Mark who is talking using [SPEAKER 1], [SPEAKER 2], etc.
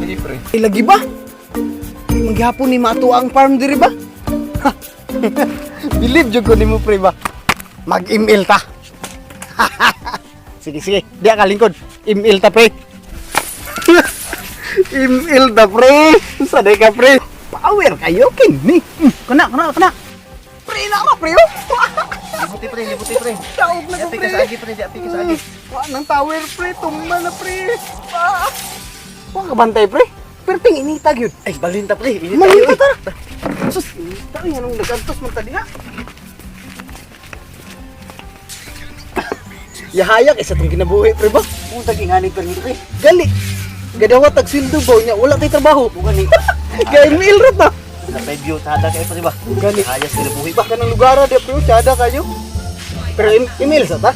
[SPEAKER 1] Lagi pre.
[SPEAKER 2] Lagi ba? Maghapon ni mato ang farm diri ba? Ha. Believe jud ko nimo pre ba. Mag-email ta. Sige sige, diya ka lingkod. Email ta pre. Email ta pre. Saday ka pre. Power kayo kini. Kana. Pre na ako pre.
[SPEAKER 1] Libuti pre.
[SPEAKER 2] Taog na ko
[SPEAKER 1] Di
[SPEAKER 2] pre.
[SPEAKER 1] ka sa agi pre, di ka sa agi.
[SPEAKER 2] Wa nang tower pre, tumba na pre. Wa ka bantay pre. Perting initag yun.
[SPEAKER 1] Ay, balinta pre. Init
[SPEAKER 2] Malinta
[SPEAKER 1] tayo,
[SPEAKER 2] ta. Sus, initag yan ang nagantos man tadi ha. Yahayak isa tong kinabuhi pre ba?
[SPEAKER 1] Kung tagingani pre pre.
[SPEAKER 2] Gali. Gadawat tag sildo ba nya wala tay trabaho.
[SPEAKER 1] Bukan ni.
[SPEAKER 2] Gay mail ra ta.
[SPEAKER 1] Sa review tada kay pre ba?
[SPEAKER 2] Gani.
[SPEAKER 1] Hayas sila buhi ba?
[SPEAKER 2] Kanang lugar dia pre, tiada kayo. Pero email sa ta.